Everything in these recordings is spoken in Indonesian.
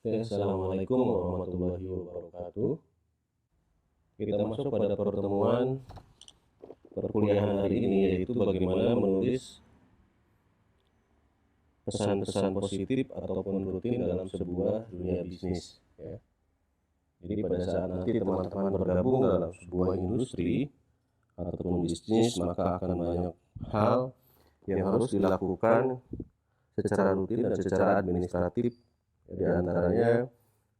Assalamualaikum warahmatullahi wabarakatuh. Kita masuk pada pertemuan perkuliahan hari ini, yaitu bagaimana menulis pesan-pesan positif ataupun rutin dalam sebuah dunia bisnis. Ya. Jadi pada saat nanti teman-teman bergabung dalam sebuah industri ataupun bisnis, maka akan banyak hal yang harus dilakukan secara rutin dan secara administratif. Di antaranya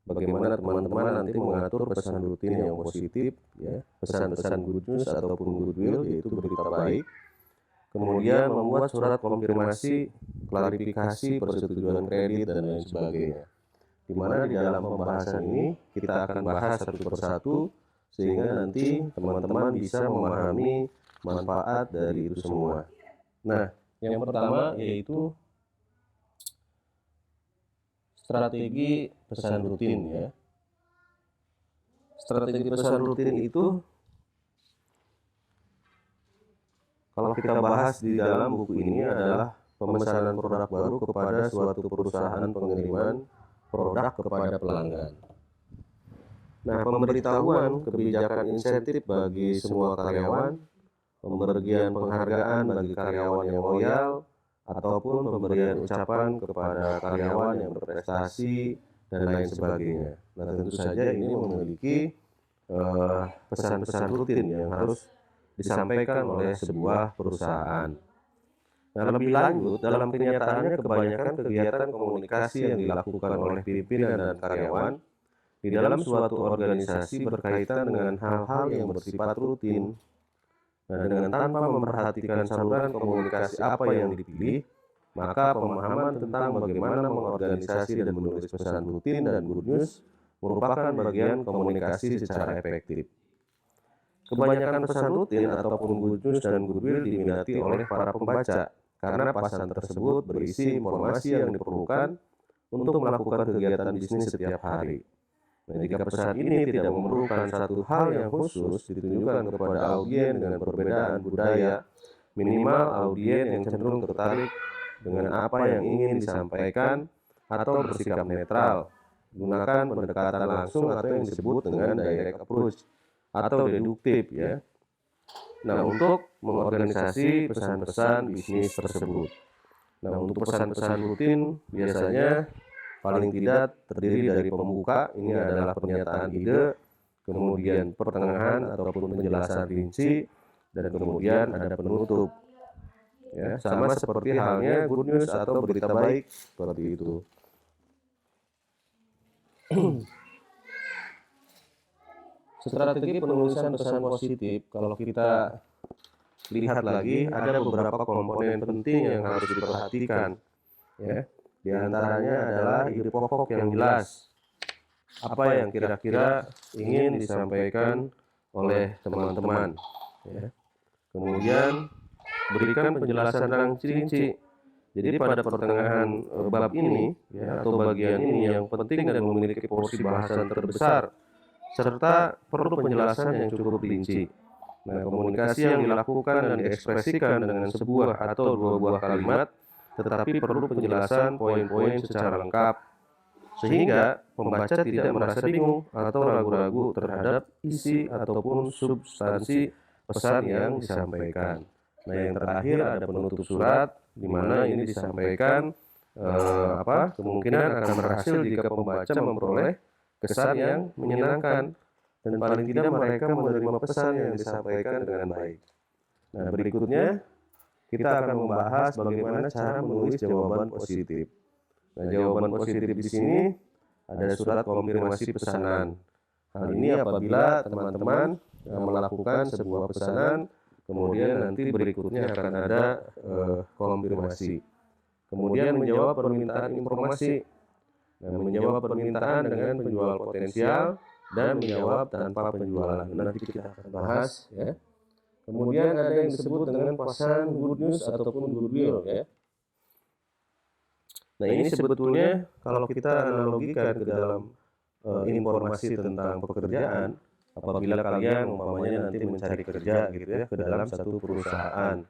bagaimana teman-teman nanti mengatur pesan rutin yang positif, ya, pesan-pesan good news ataupun goodwill, yaitu berita baik. Kemudian membuat surat konfirmasi, klarifikasi, persetujuan kredit, dan lain sebagainya. Di mana di dalam pembahasan ini kita akan bahas satu persatu sehingga nanti teman-teman bisa memahami manfaat dari itu semua. Nah, yang pertama yaitu strategi pesan rutin, ya. Strategi pesan rutin itu kalau kita bahas di dalam buku ini adalah pemesanan produk baru kepada suatu perusahaan pengiriman produk kepada pelanggan. Nah, pemberitahuan kebijakan insentif bagi semua karyawan, pemberian penghargaan bagi karyawan yang loyal, ataupun pemberian ucapan kepada karyawan yang berprestasi, dan lain sebagainya. Nah, tentu saja ini memiliki pesan-pesan rutin yang harus disampaikan oleh sebuah perusahaan. Nah, lebih lanjut, dalam kenyataannya kebanyakan kegiatan komunikasi yang dilakukan oleh pimpinan dan karyawan di dalam suatu organisasi berkaitan dengan hal-hal yang bersifat rutin. Nah, dengan tanpa memperhatikan saluran komunikasi apa yang dipilih, maka pemahaman tentang bagaimana mengorganisasi dan menulis pesan rutin dan good news merupakan bagian komunikasi secara efektif. Kebanyakan pesan rutin ataupun good news dan goodwill diminati oleh para pembaca karena pesan tersebut berisi informasi yang diperlukan untuk melakukan kegiatan bisnis setiap hari. Nah, jika pesan ini tidak memerlukan satu hal yang khusus ditunjukkan kepada audien dengan perbedaan budaya, minimal audien yang cenderung tertarik dengan apa yang ingin disampaikan atau bersikap netral. Gunakan pendekatan langsung atau yang disebut dengan direct approach atau deduktif, ya. Nah, untuk mengorganisasi pesan-pesan bisnis tersebut. Nah, untuk pesan-pesan rutin biasanya paling tidak terdiri dari pembuka, ini adalah pernyataan ide, kemudian pertengahan ataupun penjelasan rinci, dan kemudian ada penutup. Ya, sama seperti halnya good news atau berita baik, seperti itu. Strategi penulisan pesan positif, kalau kita lihat lagi, ada beberapa komponen penting yang harus diperhatikan, ya. Di antaranya adalah ide pokok yang jelas, apa yang kira-kira ingin disampaikan oleh teman-teman, ya. Kemudian berikan penjelasan rinci. Jadi pada pertengahan bab ini, ya, atau bagian ini yang penting dan memiliki porsi bahasan terbesar, serta perlu penjelasan yang cukup rinci. Nah, komunikasi yang dilakukan dan diekspresikan dengan sebuah atau dua buah kalimat, tetapi perlu penjelasan poin-poin secara lengkap, sehingga pembaca tidak merasa bingung atau ragu-ragu terhadap isi ataupun substansi pesan yang disampaikan. Nah, yang terakhir ada penutup surat, di mana ini disampaikan kemungkinan akan berhasil jika pembaca memperoleh kesan yang menyenangkan, dan paling tidak mereka menerima pesan yang disampaikan dengan baik. Nah, berikutnya kita akan membahas bagaimana cara menulis jawaban positif. Nah, jawaban positif di sini ada surat konfirmasi pesanan. Hal ini apabila teman-teman melakukan sebuah pesanan, kemudian nanti berikutnya akan ada konfirmasi. Kemudian menjawab permintaan informasi. Nah, menjawab permintaan dengan penjual potensial dan menjawab tanpa penjualan. Nanti kita akan bahas, ya. Kemudian ada yang disebut dengan pesan good news ataupun goodwill, ya. Nah, ini sebetulnya kalau kita analogikan ke dalam informasi tentang pekerjaan, apabila kalian umpamanya nanti mencari kerja gitu, ya, ke dalam satu perusahaan,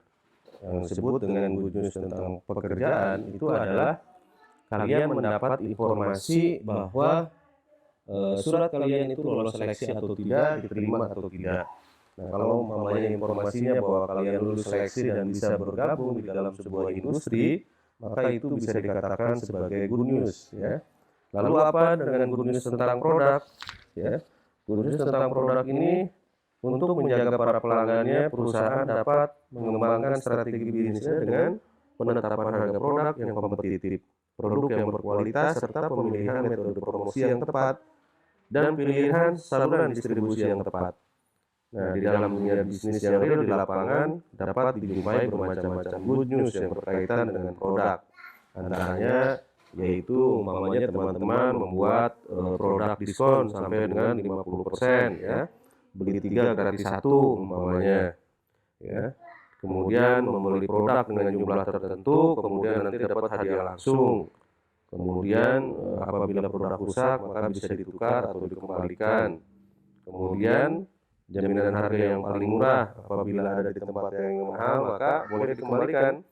yang disebut dengan good news tentang pekerjaan itu adalah kalian mendapat informasi bahwa surat kalian itu lolos seleksi atau tidak, diterima atau tidak. Nah, kalau umpamanya informasinya bahwa kalian lulus seleksi dan bisa bergabung di dalam sebuah industri, maka itu bisa dikatakan sebagai good news, ya. Lalu apa dengan good news tentang produk? Ya, good news tentang produk ini untuk menjaga para pelanggannya, perusahaan dapat mengembangkan strategi bisnisnya dengan penetapan harga produk yang kompetitif, produk yang berkualitas, serta pemilihan metode promosi yang tepat, dan pilihan saluran distribusi yang tepat. Nah, di dalam dunia bisnis yang real di lapangan dapat dijumpai bermacam-macam good news yang berkaitan dengan produk. Antaranya yaitu umpamanya teman-teman membuat produk diskon sampai dengan 50%, ya. Beli 3 gratis 1 umpamanya, ya. Kemudian membeli produk dengan jumlah tertentu, kemudian nanti dapat hadiah langsung. Kemudian apabila produk rusak maka bisa ditukar atau dikembalikan. Kemudian jaminan harga yang paling murah, apabila ada di tempat yang mahal maka boleh dikembalikan.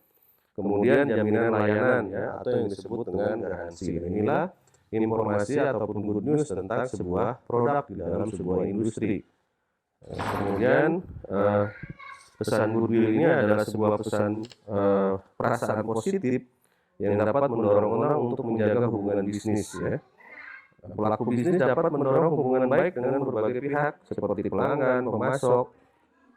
Kemudian jaminan layanan, ya, atau yang disebut dengan garansi. Inilah informasi ataupun good news tentang sebuah produk di dalam sebuah industri. Kemudian pesan goodwill ini adalah sebuah pesan perasaan positif yang dapat mendorong orang untuk menjaga hubungan bisnis, ya. Pelaku bisnis dapat mendorong hubungan baik dengan berbagai pihak seperti pelanggan, pemasok,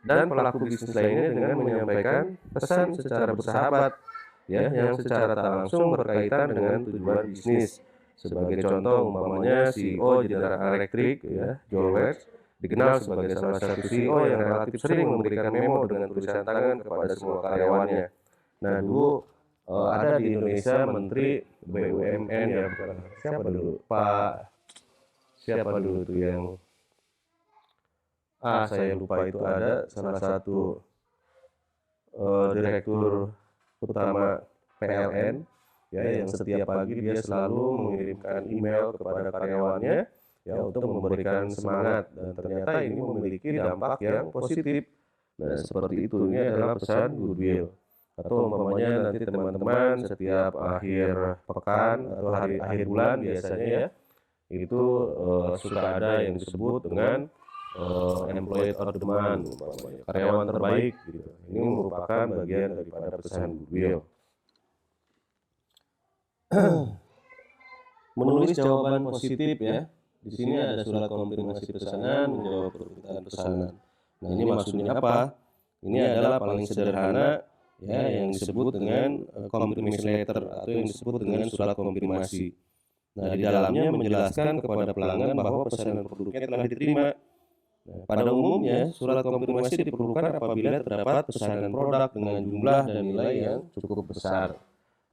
dan pelaku bisnis lainnya dengan menyampaikan pesan secara bersahabat, ya, yang secara tak langsung berkaitan dengan tujuan bisnis. Sebagai contoh, umpamanya CEO General Electric, ya, Joel West, dikenal sebagai salah satu CEO yang relatif sering memberikan memo dengan tulisan tangan kepada semua karyawannya. Nah, dulu ada di Indonesia Menteri BUMN, ya, bukan siapa dulu, siapa dulu tuh yang saya lupa, itu ada salah satu direktur utama PLN, ya, yang setiap pagi dia selalu mengirimkan email kepada karyawannya, ya, untuk memberikan semangat, dan ternyata ini memiliki dampak yang positif. Nah, seperti itu, ini adalah pesan goodwill. Atau umpamanya nanti teman-teman setiap akhir pekan atau akhir bulan biasanya, ya, itu suka ada yang disebut dengan employee of the month, umpamanya karyawan terbaik, gitu. Ini merupakan bagian daripada pesan goodwill. Menulis jawaban positif, ya. Di sini ada surat konfirmasi pesanan, menjawab permintaan pesanan. Nah, ini maksudnya apa? Ini adalah paling sederhana, ya, yang disebut dengan confirmation letter atau yang disebut dengan surat konfirmasi. Nah, di dalamnya menjelaskan kepada pelanggan bahwa pesanan produknya telah diterima. Nah, pada umumnya, surat konfirmasi diperlukan apabila terdapat pesanan produk dengan jumlah dan nilai yang cukup besar.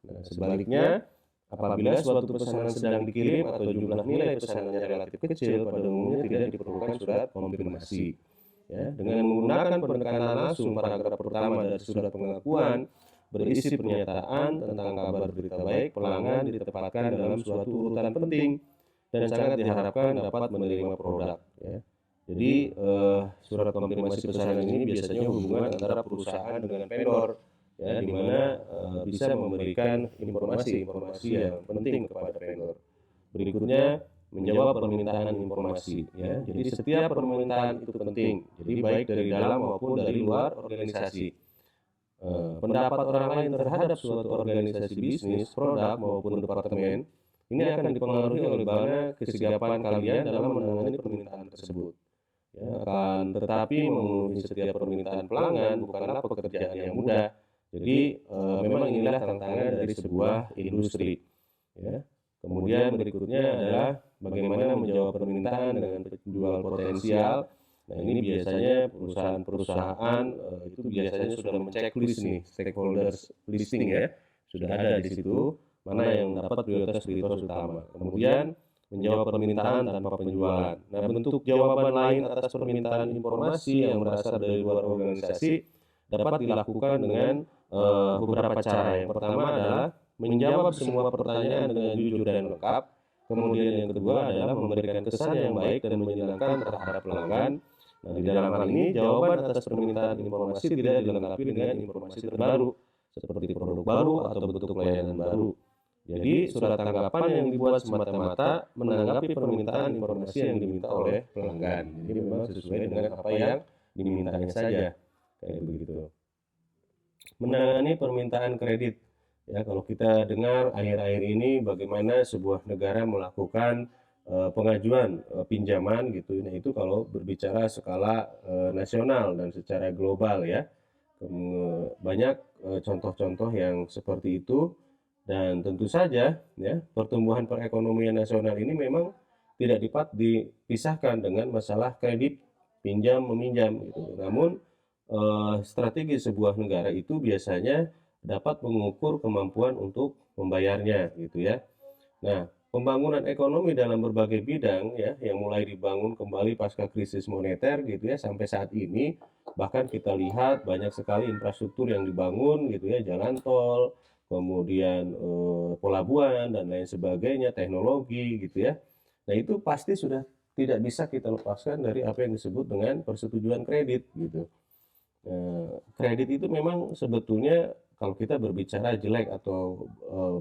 Nah, sebaliknya, apabila suatu pesanan sedang dikirim atau jumlah nilai pesanannya relatif kecil, pada umumnya tidak diperlukan surat konfirmasi. Ya, dengan menggunakan penekanan langsung paragraf pertama dari surat pengakuan berisi pernyataan tentang kabar berita baik, pelanggan ditempatkan dalam suatu urutan penting dan sangat diharapkan dapat menerima produk, ya. Jadi surat konfirmasi pesanan ini biasanya hubungan antara perusahaan dengan vendor, ya, di mana bisa memberikan informasi-informasi yang penting kepada vendor. Berikutnya, menjawab permintaan informasi, ya. Jadi setiap permintaan itu penting. Jadi baik dari dalam maupun dari luar organisasi. Pendapat orang lain terhadap suatu organisasi bisnis, produk maupun departemen ini akan dipengaruhi oleh bagaimana kesigapan kalian dalam menangani permintaan tersebut. Ya, akan tetapi memenuhi setiap permintaan pelanggan bukanlah pekerjaan yang mudah. Jadi memang inilah tantangan dari sebuah industri, ya. Kemudian berikutnya adalah bagaimana menjawab permintaan dengan penjual potensial. Nah, ini biasanya perusahaan-perusahaan itu biasanya sudah menceklis nih stakeholders listing, ya. Sudah ada di situ mana yang dapat prioritas utama. Kemudian menjawab permintaan tanpa penjualan. Nah, bentuk jawaban lain atas permintaan informasi yang berasal dari luar organisasi dapat dilakukan dengan beberapa cara. Yang pertama adalah menjawab semua pertanyaan dengan jujur dan lengkap. Kemudian yang kedua adalah memberikan kesan yang baik dan menyenangkan terhadap pelanggan. Nah, di dalam hal ini jawaban atas permintaan informasi tidak dilengkapi dengan informasi terbaru seperti produk baru atau bentuk layanan baru. Jadi surat tanggapan yang dibuat semata-mata menanggapi permintaan informasi yang diminta oleh pelanggan. Jadi memang sesuai dengan apa yang dimintanya saja, kayak begitu. Menangani permintaan kredit. Ya, kalau kita dengar akhir-akhir ini bagaimana sebuah negara melakukan pengajuan pinjaman gitu. Nah, itu kalau berbicara skala nasional dan secara global ya. Banyak contoh-contoh yang seperti itu, dan tentu saja ya pertumbuhan perekonomian nasional ini memang tidak dapat dipisahkan dengan masalah kredit pinjam meminjam gitu. Namun strategi sebuah negara itu biasanya dapat mengukur kemampuan untuk membayarnya gitu ya. Nah, pembangunan ekonomi dalam berbagai bidang ya yang mulai dibangun kembali pasca krisis moneter gitu ya sampai saat ini, bahkan kita lihat banyak sekali infrastruktur yang dibangun gitu ya, jalan tol, kemudian pelabuhan dan lain sebagainya, teknologi gitu ya. Nah, itu pasti sudah tidak bisa kita lepaskan dari apa yang disebut dengan persetujuan kredit gitu. Kredit itu memang sebetulnya kalau kita berbicara jelek atau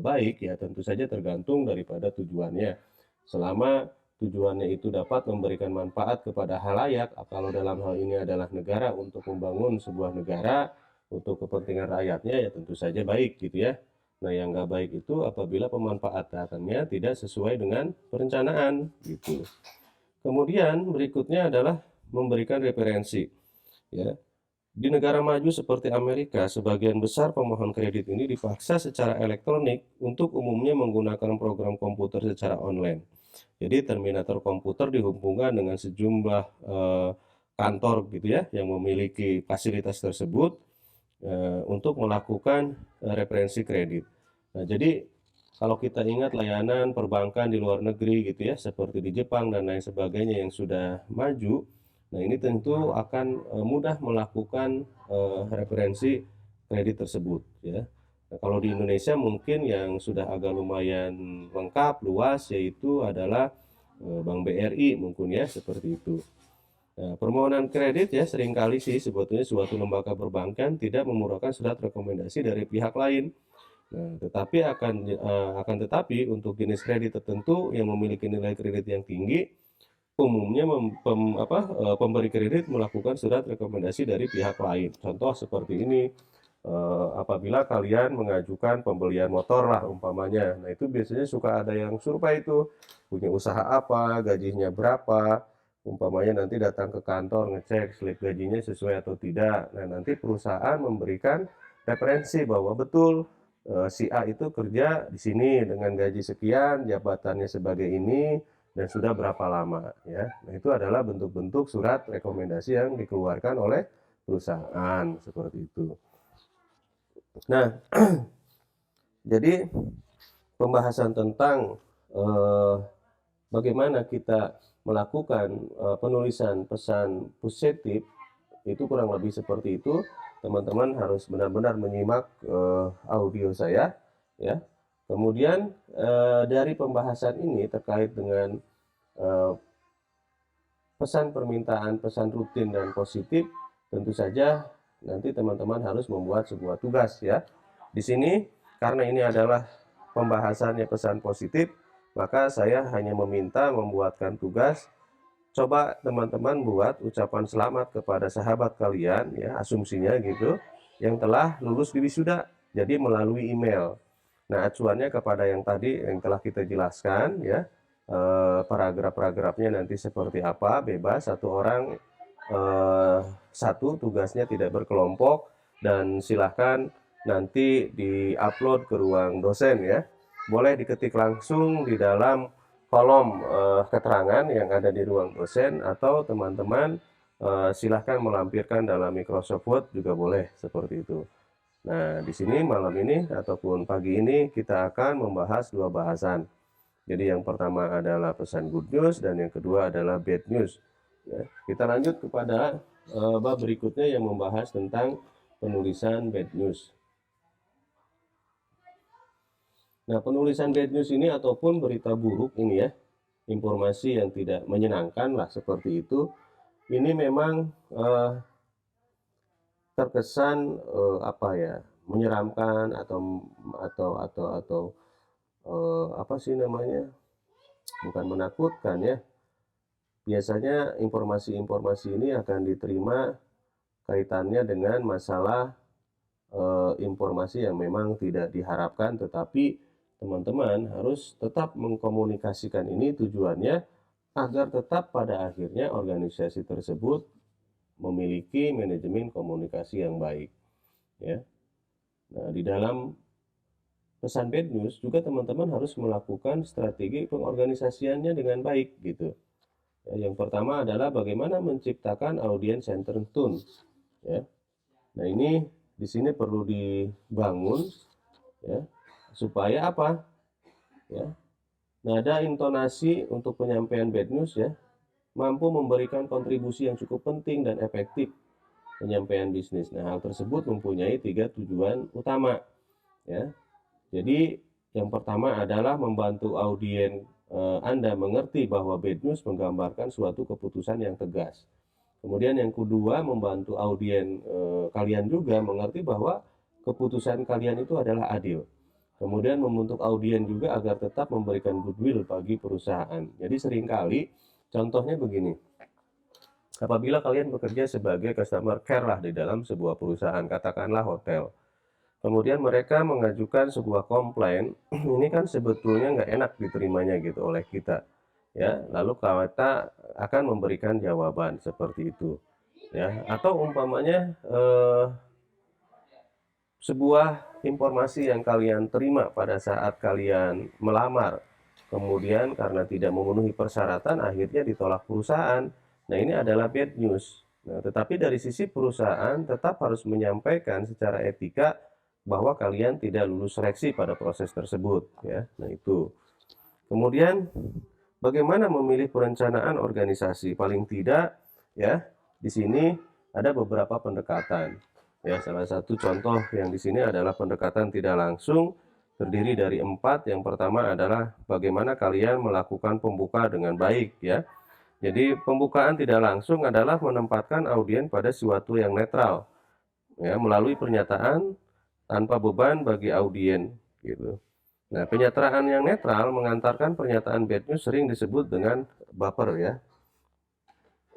baik ya tentu saja tergantung daripada tujuannya. Selama tujuannya itu dapat memberikan manfaat kepada halayak, kalau dalam hal ini adalah negara untuk membangun sebuah negara untuk kepentingan rakyatnya ya tentu saja baik gitu ya. Nah, yang nggak baik itu apabila pemanfaatannya tidak sesuai dengan perencanaan gitu. Kemudian berikutnya adalah memberikan referensi ya. Di negara maju seperti Amerika, sebagian besar pemohon kredit ini dipaksa secara elektronik untuk umumnya menggunakan program komputer secara online. Jadi terminator komputer dihubungkan dengan sejumlah kantor gitu ya yang memiliki fasilitas tersebut untuk melakukan referensi kredit. Nah, jadi kalau kita ingat layanan perbankan di luar negeri gitu ya, seperti di Jepang dan lain sebagainya yang sudah maju, nah ini tentu akan mudah melakukan referensi kredit tersebut ya. Nah, kalau di Indonesia mungkin yang sudah agak lumayan lengkap, luas, yaitu adalah Bank BRI mungkin ya, seperti itu. Nah, permohonan kredit ya seringkali sih sebetulnya suatu lembaga perbankan tidak memurahkan surat rekomendasi dari pihak lain. Nah, akan tetapi untuk jenis kredit tertentu yang memiliki nilai kredit yang tinggi, umumnya pemberi kredit melakukan surat rekomendasi dari pihak lain. Contoh seperti ini, apabila kalian mengajukan pembelian motor lah umpamanya. Nah, itu biasanya suka ada yang survei itu, punya usaha apa, gajinya berapa, umpamanya nanti datang ke kantor ngecek slip gajinya sesuai atau tidak. Nah, nanti perusahaan memberikan referensi bahwa betul si A itu kerja di sini dengan gaji sekian, jabatannya sebagai ini, dan sudah berapa lama ya. Nah, itu adalah bentuk-bentuk surat rekomendasi yang dikeluarkan oleh perusahaan seperti itu. Nah, jadi pembahasan tentang bagaimana kita melakukan penulisan pesan positif itu kurang lebih seperti itu. Teman-teman harus benar-benar menyimak audio saya ya. Kemudian dari pembahasan ini terkait dengan pesan permintaan, pesan rutin dan positif, tentu saja nanti teman-teman harus membuat sebuah tugas ya. Di sini karena ini adalah pembahasannya pesan positif, maka saya hanya meminta membuatkan tugas. Coba teman-teman buat ucapan selamat kepada sahabat kalian ya, asumsinya gitu, yang telah lulus di wisuda. Jadi melalui email. Nah, acuannya kepada yang tadi yang telah kita jelaskan ya. Paragraf-paragrafnya nanti seperti apa, bebas satu orang satu tugasnya tidak berkelompok, dan silahkan nanti di-upload ke ruang dosen ya. Boleh diketik langsung di dalam kolom keterangan yang ada di ruang dosen, atau teman-teman silahkan melampirkan dalam Microsoft Word juga boleh seperti itu. Nah, di sini malam ini ataupun pagi ini kita akan membahas dua bahasan. Jadi yang pertama adalah pesan good news dan yang kedua adalah bad news. Ya, kita lanjut kepada bab berikutnya yang membahas tentang penulisan bad news. Nah, penulisan bad news ini ataupun berita buruk ini ya, informasi yang tidak menyenangkan lah seperti itu. Ini memang terkesan menyeramkan atau apa sih namanya, bukan menakutkan ya. Biasanya informasi-informasi ini akan diterima kaitannya dengan masalah informasi yang memang tidak diharapkan, tetapi teman-teman harus tetap mengkomunikasikan ini, tujuannya agar tetap pada akhirnya organisasi tersebut memiliki manajemen komunikasi yang baik ya. Nah, di dalam pesan bad news juga teman-teman harus melakukan strategi pengorganisasiannya dengan baik gitu. Ya, yang pertama adalah bagaimana menciptakan audience centered tone ya. Nah, ini di sini perlu dibangun ya, supaya apa? Ya. Nada intonasi untuk penyampaian bad news ya mampu memberikan kontribusi yang cukup penting dan efektif penyampaian bisnis. Nah, hal tersebut mempunyai 3 tujuan utama ya. Jadi yang pertama adalah membantu audiens Anda mengerti bahwa bad news menggambarkan suatu keputusan yang tegas. Kemudian yang kedua, membantu audiens kalian juga mengerti bahwa keputusan kalian itu adalah adil. Kemudian membentuk audiens juga agar tetap memberikan goodwill bagi perusahaan. Jadi seringkali contohnya begini. Apabila kalian bekerja sebagai customer care lah di dalam sebuah perusahaan, katakanlah hotel. Kemudian mereka mengajukan sebuah komplain, ini kan sebetulnya nggak enak diterimanya gitu oleh kita. Ya, lalu kita akan memberikan jawaban seperti itu. Ya, atau umpamanya sebuah informasi yang kalian terima pada saat kalian melamar, kemudian karena tidak memenuhi persyaratan akhirnya ditolak perusahaan. Nah, ini adalah bad news. Nah, tetapi dari sisi perusahaan tetap harus menyampaikan secara etika bahwa kalian tidak lulus seleksi pada proses tersebut ya. Nah, itu. Kemudian bagaimana memilih perencanaan organisasi? Paling tidak ya, di sini ada beberapa pendekatan. Ya, salah satu contoh yang di sini adalah pendekatan tidak langsung, terdiri dari 4. Yang pertama adalah bagaimana kalian melakukan pembuka dengan baik ya. Jadi pembukaan tidak langsung adalah menempatkan audiens pada sesuatu yang netral ya, melalui pernyataan tanpa beban bagi audiens gitu. Nah, penyataan yang netral mengantarkan pernyataan bad news sering disebut dengan baper ya.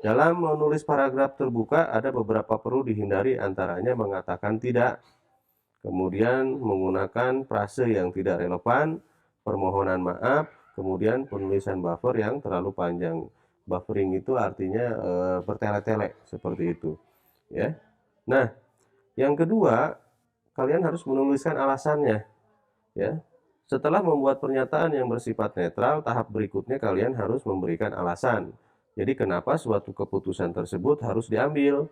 Dalam menulis paragraf terbuka ada beberapa perlu dihindari, antaranya mengatakan tidak, kemudian menggunakan frase yang tidak relevan, permohonan maaf, kemudian penulisan buffer yang terlalu panjang. Buffering itu artinya bertele-tele seperti itu ya. Nah, yang kedua, kalian harus menuliskan alasannya ya. Setelah membuat pernyataan yang bersifat netral, tahap berikutnya kalian harus memberikan alasan. Jadi kenapa suatu keputusan tersebut harus diambil.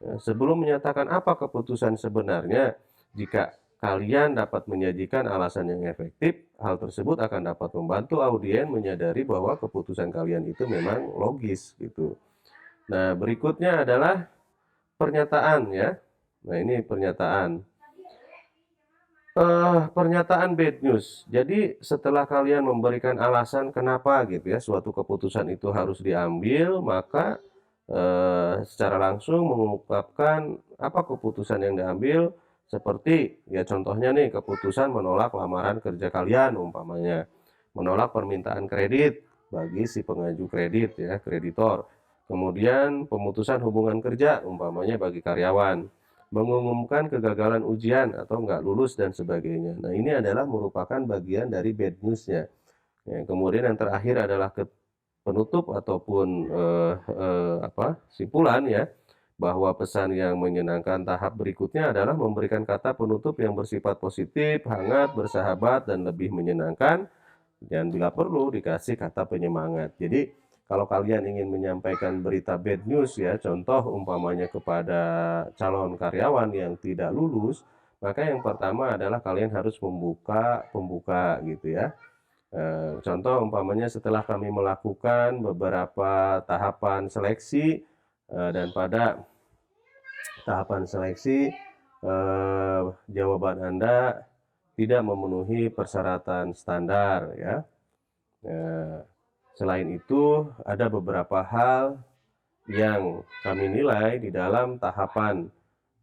Ya, sebelum menyatakan apa keputusan sebenarnya, jika kalian dapat menyajikan alasan yang efektif, hal tersebut akan dapat membantu audiens menyadari bahwa keputusan kalian itu memang logis gitu. Nah, berikutnya adalah pernyataan ya. Nah, ini pernyataan. Pernyataan bad news. Jadi setelah kalian memberikan alasan kenapa gitu ya suatu keputusan itu harus diambil, maka secara langsung mengungkapkan apa keputusan yang diambil, seperti ya contohnya nih, keputusan menolak lamaran kerja kalian umpamanya, menolak permintaan kredit bagi si pengaju kredit ya, kreditor. Kemudian pemutusan hubungan kerja umpamanya bagi karyawan, mengumumkan kegagalan ujian atau nggak lulus dan sebagainya. Nah, ini adalah merupakan bagian dari bad news-nya. Ya, kemudian yang terakhir adalah penutup ataupun simpulan ya, bahwa pesan yang menyenangkan. Tahap berikutnya adalah memberikan kata penutup yang bersifat positif, hangat, bersahabat, dan lebih menyenangkan. Dan bila perlu dikasih kata penyemangat. Jadi kalau kalian ingin menyampaikan berita bad news ya, contoh umpamanya kepada calon karyawan yang tidak lulus, maka yang pertama adalah kalian harus pembuka gitu ya. Contoh umpamanya setelah kami melakukan beberapa tahapan seleksi dan pada tahapan seleksi jawaban Anda tidak memenuhi persyaratan standar ya. Selain itu ada beberapa hal yang kami nilai di dalam tahapan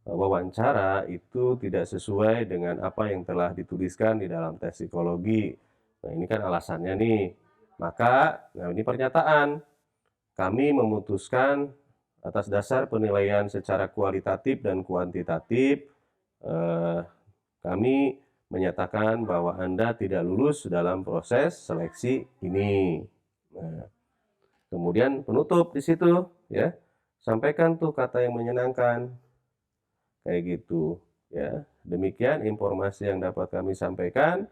wawancara itu tidak sesuai dengan apa yang telah dituliskan di dalam tes psikologi. Nah, ini kan alasannya nih. Maka, nah ini pernyataan. Kami memutuskan atas dasar penilaian secara kualitatif dan kuantitatif, eh, kami menyatakan bahwa Anda tidak lulus dalam proses seleksi ini. Nah, kemudian penutup di situ, ya. Sampaikan tuh kata yang menyenangkan, kayak gitu, ya. Demikian informasi yang dapat kami sampaikan,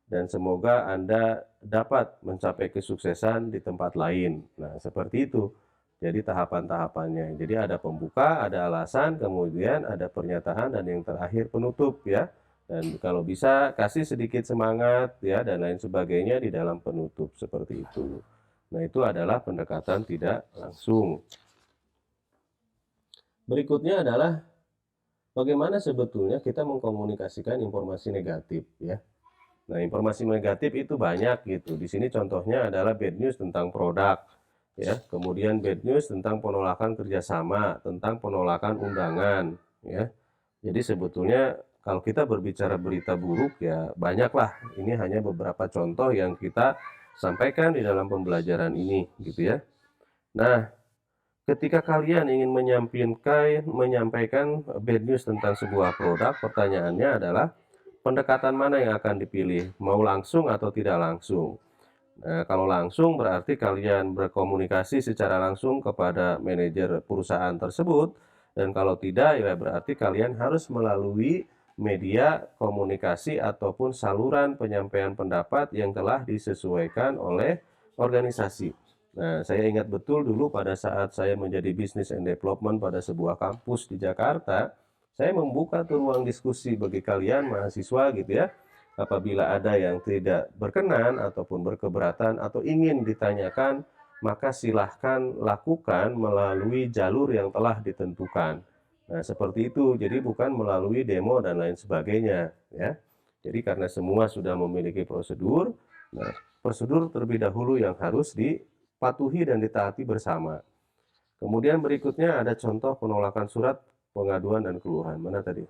dan semoga Anda dapat mencapai kesuksesan di tempat lain. Nah, seperti itu. Jadi tahapan-tahapannya. Jadi ada pembuka, ada alasan, kemudian ada pernyataan, dan yang terakhir penutup, ya. Dan kalau bisa kasih sedikit semangat, ya, dan lain sebagainya di dalam penutup seperti itu. Nah, itu adalah pendekatan tidak langsung. Berikutnya adalah bagaimana sebetulnya kita mengkomunikasikan informasi negatif, ya. Nah, informasi negatif itu banyak gitu. Di sini contohnya adalah bad news tentang produk, ya. Kemudian bad news tentang penolakan kerjasama, tentang penolakan undangan, ya. Jadi sebetulnya kalau kita berbicara berita buruk, ya banyaklah. Ini hanya beberapa contoh yang kita sampaikan di dalam pembelajaran ini, gitu ya. Nah, ketika kalian ingin menyampaikan bad news tentang sebuah produk, pertanyaannya adalah pendekatan mana yang akan dipilih? Mau langsung atau tidak langsung? Nah, kalau langsung berarti kalian berkomunikasi secara langsung kepada manajer perusahaan tersebut, dan kalau tidak ya berarti kalian harus melalui media komunikasi ataupun saluran penyampaian pendapat yang telah disesuaikan oleh organisasi. Nah, saya ingat betul dulu pada saat saya menjadi Business and Development pada sebuah kampus di Jakarta, saya membuka tuh ruang diskusi bagi kalian mahasiswa gitu ya. Apabila ada yang tidak berkenan ataupun berkeberatan atau ingin ditanyakan, maka silahkan lakukan melalui jalur yang telah ditentukan. Nah, seperti itu. Jadi bukan melalui demo dan lain sebagainya, ya. Jadi karena semua sudah memiliki prosedur, nah, prosedur terlebih dahulu yang harus dipatuhi dan ditaati bersama. Kemudian berikutnya ada contoh penolakan surat pengaduan dan keluhan. Mana tadi?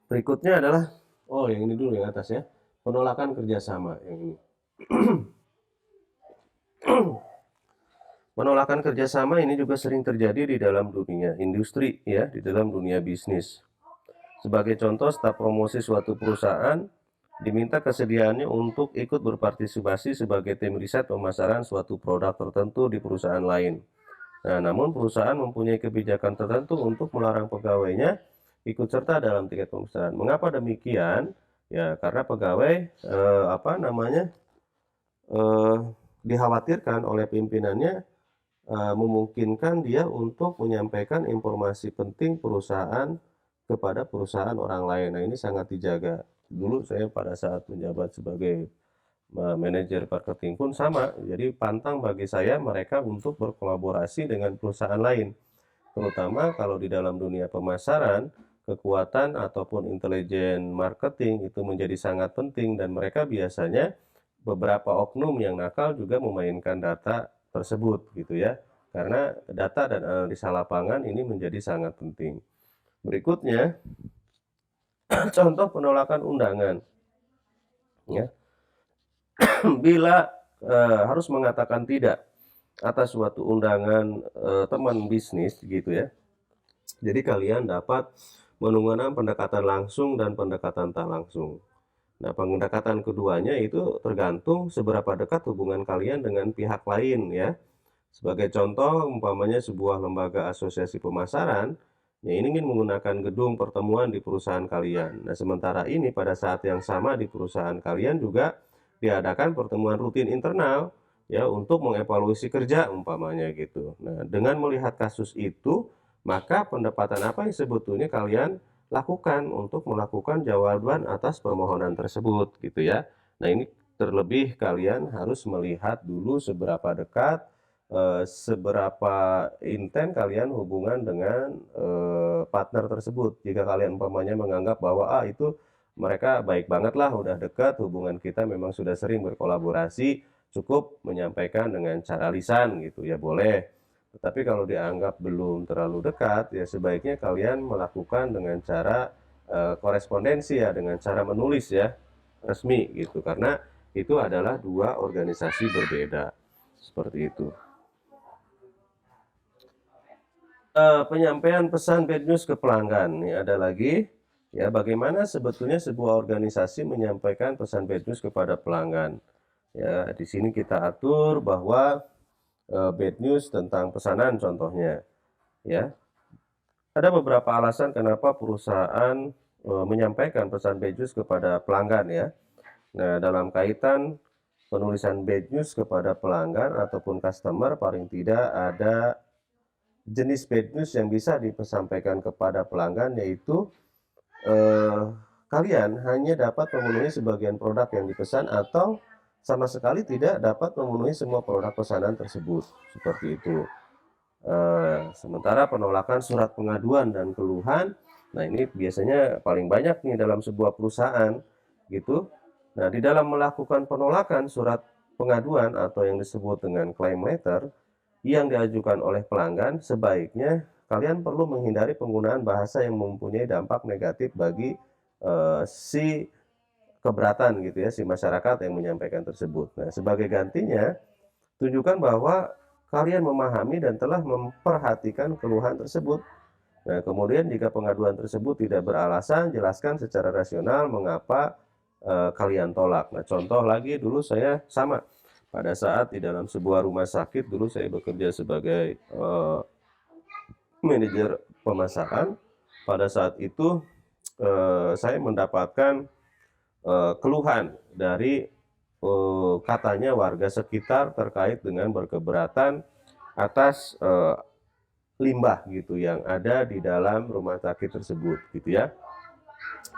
Berikutnya adalah, oh yang ini dulu yang atas ya, penolakan kerjasama yang ini. Penolakan kerjasama ini juga sering terjadi di dalam dunia industri, ya, di dalam dunia bisnis. Sebagai contoh, staf promosi suatu perusahaan diminta kesediaannya untuk ikut berpartisipasi sebagai tim riset pemasaran suatu produk tertentu di perusahaan lain. Nah, namun perusahaan mempunyai kebijakan tertentu untuk melarang pegawainya ikut serta dalam tiket pemasaran. Mengapa demikian? Ya, karena pegawai eh, dikhawatirkan oleh pimpinannya memungkinkan dia untuk menyampaikan informasi penting perusahaan kepada perusahaan orang lain. Nah, ini sangat dijaga. Dulu saya pada saat menjabat sebagai manajer marketing pun sama. Jadi pantang bagi saya mereka untuk berkolaborasi dengan perusahaan lain. Terutama kalau di dalam dunia pemasaran, kekuatan ataupun intelijen marketing itu menjadi sangat penting, dan mereka biasanya beberapa oknum yang nakal juga memainkan data tersebut gitu ya. Karena data dan analisa lapangan ini menjadi sangat penting. Berikutnya, contoh penolakan undangan. Ya. Bila harus mengatakan tidak atas suatu undangan teman bisnis gitu ya. Jadi kalian dapat menggunakan pendekatan langsung dan pendekatan tak langsung. Nah, pendekatan keduanya itu tergantung seberapa dekat hubungan kalian dengan pihak lain ya. Sebagai contoh, umpamanya sebuah lembaga asosiasi pemasaran, ya ini ingin menggunakan gedung pertemuan di perusahaan kalian. Nah, sementara ini pada saat yang sama di perusahaan kalian juga diadakan pertemuan rutin internal ya untuk mengevaluasi kerja umpamanya gitu. Nah, dengan melihat kasus itu, maka pendapatan apa yang sebetulnya kalian lakukan untuk melakukan jawaban atas permohonan tersebut gitu ya. Nah, ini terlebih kalian harus melihat dulu seberapa dekat, seberapa intent kalian hubungan dengan partner tersebut. Jika kalian umpamanya menganggap bahwa itu mereka baik banget lah, udah dekat, hubungan kita memang sudah sering berkolaborasi, cukup menyampaikan dengan cara lisan gitu ya boleh. Tetapi kalau dianggap belum terlalu dekat, ya sebaiknya kalian melakukan dengan cara korespondensi ya, dengan cara menulis ya, resmi gitu, karena itu adalah dua organisasi berbeda seperti itu. Penyampaian pesan bad news ke pelanggan. Ini ada lagi ya, bagaimana sebetulnya sebuah organisasi menyampaikan pesan bad news kepada pelanggan. Ya, di sini kita atur bahwa bad news tentang pesanan contohnya ya. Ada beberapa alasan kenapa perusahaan menyampaikan pesan bad news kepada pelanggan ya. Nah, dalam kaitan penulisan bad news kepada pelanggan ataupun customer, paling tidak ada jenis bad news yang bisa disampaikan kepada pelanggan, yaitu eh, kalian hanya dapat memenuhi sebagian produk yang dipesan atau sama sekali tidak dapat memenuhi semua produk pesanan tersebut. Seperti itu. Sementara penolakan surat pengaduan dan keluhan, nah ini biasanya paling banyak nih dalam sebuah perusahaan gitu. Nah, di dalam melakukan penolakan surat pengaduan atau yang disebut dengan claim letter yang diajukan oleh pelanggan, sebaiknya kalian perlu menghindari penggunaan bahasa yang mempunyai dampak negatif bagi si keberatan gitu ya, si masyarakat yang menyampaikan tersebut. Nah, sebagai gantinya, tunjukkan bahwa kalian memahami dan telah memperhatikan keluhan tersebut. Nah, kemudian jika pengaduan tersebut tidak beralasan, jelaskan secara rasional mengapa kalian tolak. Nah, contoh lagi, dulu saya sama. Pada saat di dalam sebuah rumah sakit, dulu saya bekerja sebagai manajer pemasaran. Pada saat itu saya mendapatkan keluhan dari katanya warga sekitar terkait dengan berkeberatan atas limbah gitu yang ada di dalam rumah sakit tersebut gitu ya.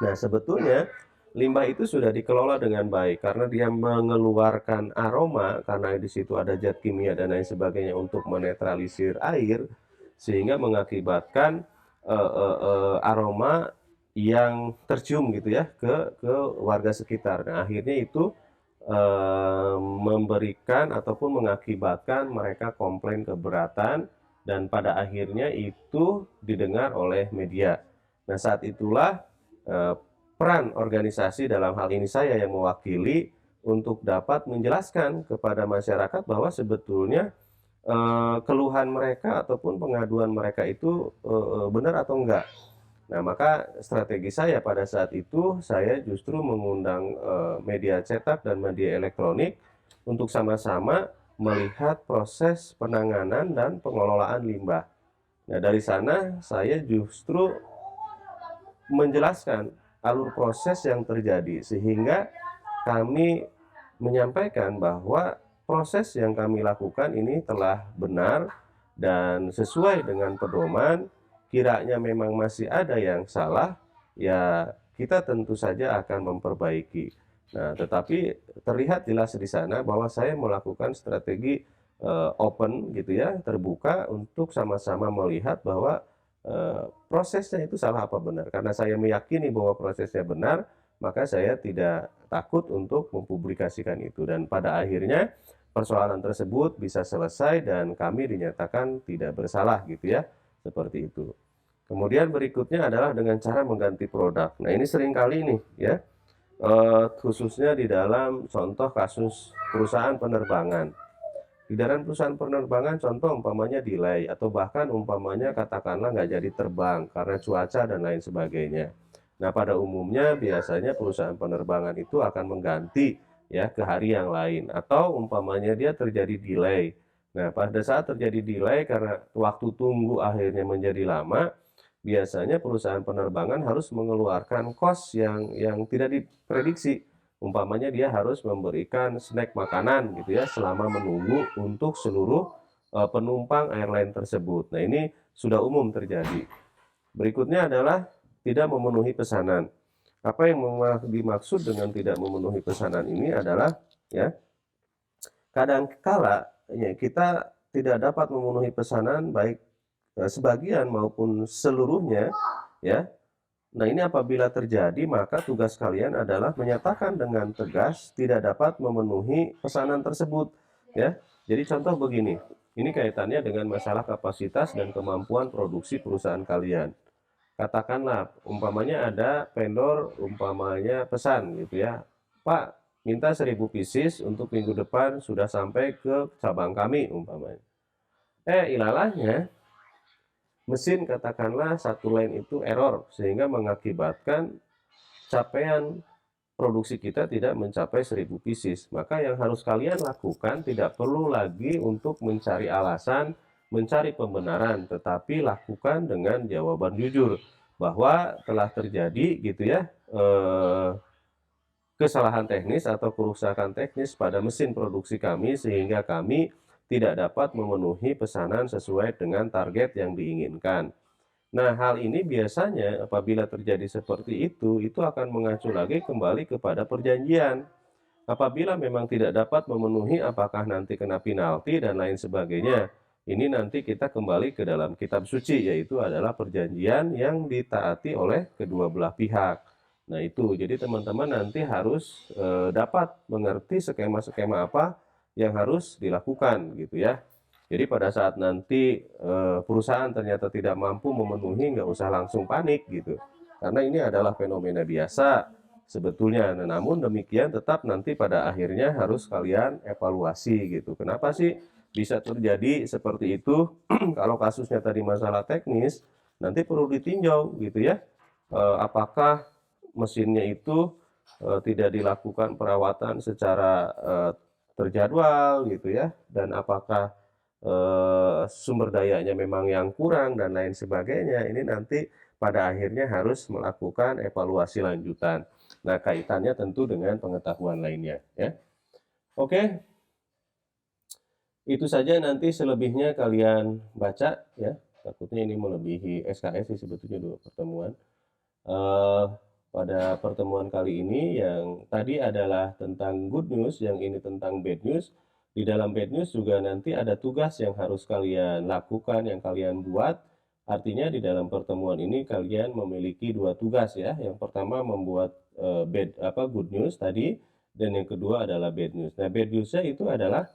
Nah, sebetulnya limbah itu sudah dikelola dengan baik karena dia mengeluarkan aroma, karena di situ ada zat kimia dan lain sebagainya untuk menetralisir air, sehingga mengakibatkan aroma yang tercium gitu ya ke warga sekitar. Nah, akhirnya itu memberikan ataupun mengakibatkan mereka komplain keberatan, dan pada akhirnya itu didengar oleh media. Nah, saat itulah peran organisasi, dalam hal ini saya yang mewakili, untuk dapat menjelaskan kepada masyarakat bahwa sebetulnya keluhan mereka ataupun pengaduan mereka itu benar atau enggak. Nah, maka strategi saya pada saat itu, saya justru mengundang media cetak dan media elektronik untuk sama-sama melihat proses penanganan dan pengelolaan limbah. Nah, dari sana saya justru menjelaskan alur proses yang terjadi, sehingga kami menyampaikan bahwa proses yang kami lakukan ini telah benar dan sesuai dengan pedoman. Kiranya memang masih ada yang salah, ya kita tentu saja akan memperbaiki. Nah, tetapi terlihat jelas di sana bahwa saya melakukan strategi open gitu ya, terbuka untuk sama-sama melihat bahwa prosesnya itu salah apa benar. Karena saya meyakini bahwa prosesnya benar, maka saya tidak takut untuk mempublikasikan itu. Dan pada akhirnya persoalan tersebut bisa selesai dan kami dinyatakan tidak bersalah gitu ya. Seperti itu. Kemudian berikutnya adalah dengan cara mengganti produk. Nah, ini seringkali nih ya, khususnya di dalam contoh kasus perusahaan penerbangan. Di dalam perusahaan penerbangan, contoh umpamanya delay atau bahkan umpamanya katakanlah nggak jadi terbang karena cuaca dan lain sebagainya. Nah, pada umumnya biasanya perusahaan penerbangan itu akan mengganti ya ke hari yang lain, atau umpamanya dia terjadi delay. Nah, pada saat terjadi delay karena waktu tunggu akhirnya menjadi lama, biasanya perusahaan penerbangan harus mengeluarkan kos yang tidak diprediksi. Umpamanya dia harus memberikan snack makanan gitu ya selama menunggu untuk seluruh penumpang airline tersebut. Nah, ini sudah umum terjadi. Berikutnya adalah tidak memenuhi pesanan. Apa yang dimaksud dengan tidak memenuhi pesanan ini adalah ya, kadangkala ya, kita tidak dapat memenuhi pesanan baik sebagian maupun seluruhnya ya. Nah, ini apabila terjadi, maka tugas kalian adalah menyatakan dengan tegas tidak dapat memenuhi pesanan tersebut ya. Jadi contoh begini, ini kaitannya dengan masalah kapasitas dan kemampuan produksi perusahaan kalian. Katakanlah umpamanya ada vendor umpamanya pesan gitu ya, Pak, minta 1000 pieces untuk minggu depan sudah sampai ke cabang kami umpamanya. Ilalahnya mesin katakanlah satu line itu error sehingga mengakibatkan capaian produksi kita tidak mencapai 1000 pieces. Maka yang harus kalian lakukan tidak perlu lagi untuk mencari alasan, mencari pembenaran, tetapi lakukan dengan jawaban jujur bahwa telah terjadi gitu ya kesalahan teknis atau kerusakan teknis pada mesin produksi kami sehingga kami tidak dapat memenuhi pesanan sesuai dengan target yang diinginkan. Nah, hal ini biasanya apabila terjadi seperti itu akan mengacu lagi kembali kepada perjanjian. Apabila memang tidak dapat memenuhi, apakah nanti kena penalti dan lain sebagainya. Ini nanti kita kembali ke dalam kitab suci, yaitu adalah perjanjian yang ditaati oleh kedua belah pihak. Nah, itu jadi teman-teman nanti harus dapat mengerti skema-skema apa yang harus dilakukan gitu ya. Jadi pada saat nanti perusahaan ternyata tidak mampu memenuhi, nggak usah langsung panik gitu. Karena ini adalah fenomena biasa sebetulnya. Nah, namun demikian tetap nanti pada akhirnya harus kalian evaluasi gitu. Kenapa sih bisa terjadi seperti itu? Kalau kasusnya tadi masalah teknis, nanti perlu ditinjau gitu ya. Apakah mesinnya itu tidak dilakukan perawatan secara terjadwal gitu ya, dan apakah sumber dayanya memang yang kurang dan lain sebagainya. Ini nanti pada akhirnya harus melakukan evaluasi lanjutan. Nah, kaitannya tentu dengan pengetahuan lainnya ya. Oke, itu saja, nanti selebihnya kalian baca ya. Takutnya ini melebihi SKS sih sebetulnya 2 pertemuan. Pada pertemuan kali ini yang tadi adalah tentang good news, yang ini tentang bad news. Di dalam bad news juga nanti ada tugas yang harus kalian lakukan, yang kalian buat. Artinya di dalam pertemuan ini kalian memiliki 2 tugas ya. Yang pertama membuat good news tadi, dan yang kedua adalah bad news. Nah, bad newsnya itu adalah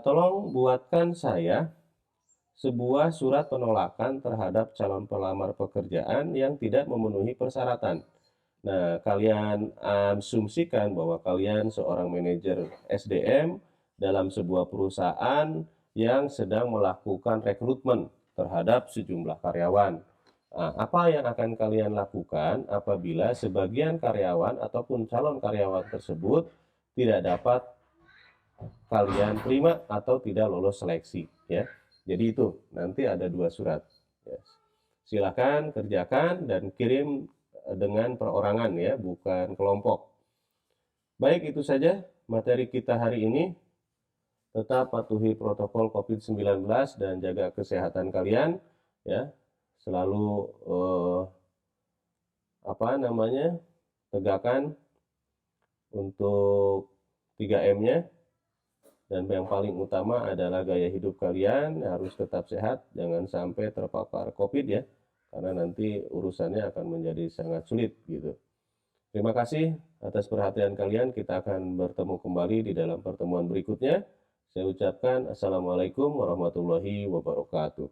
tolong buatkan saya sebuah surat penolakan terhadap calon pelamar pekerjaan yang tidak memenuhi persyaratan. Nah, kalian asumsikan bahwa kalian seorang manajer SDM dalam sebuah perusahaan yang sedang melakukan rekrutmen terhadap sejumlah karyawan. Nah, apa yang akan kalian lakukan apabila sebagian karyawan ataupun calon karyawan tersebut tidak dapat kalian terima atau tidak lolos seleksi ya. Jadi itu nanti ada 2 surat ya. Silakan kerjakan dan kirim dengan perorangan ya, bukan kelompok. Baik, itu saja materi kita hari ini. Tetap patuhi protokol COVID-19 dan jaga kesehatan kalian ya. Selalu tegakkan untuk 3M-nya, dan yang paling utama adalah gaya hidup kalian harus tetap sehat, jangan sampai terpapar COVID ya, karena nanti urusannya akan menjadi sangat sulit gitu. Terima kasih atas perhatian kalian. Kita akan bertemu kembali di dalam pertemuan berikutnya. Saya ucapkan assalamualaikum warahmatullahi wabarakatuh.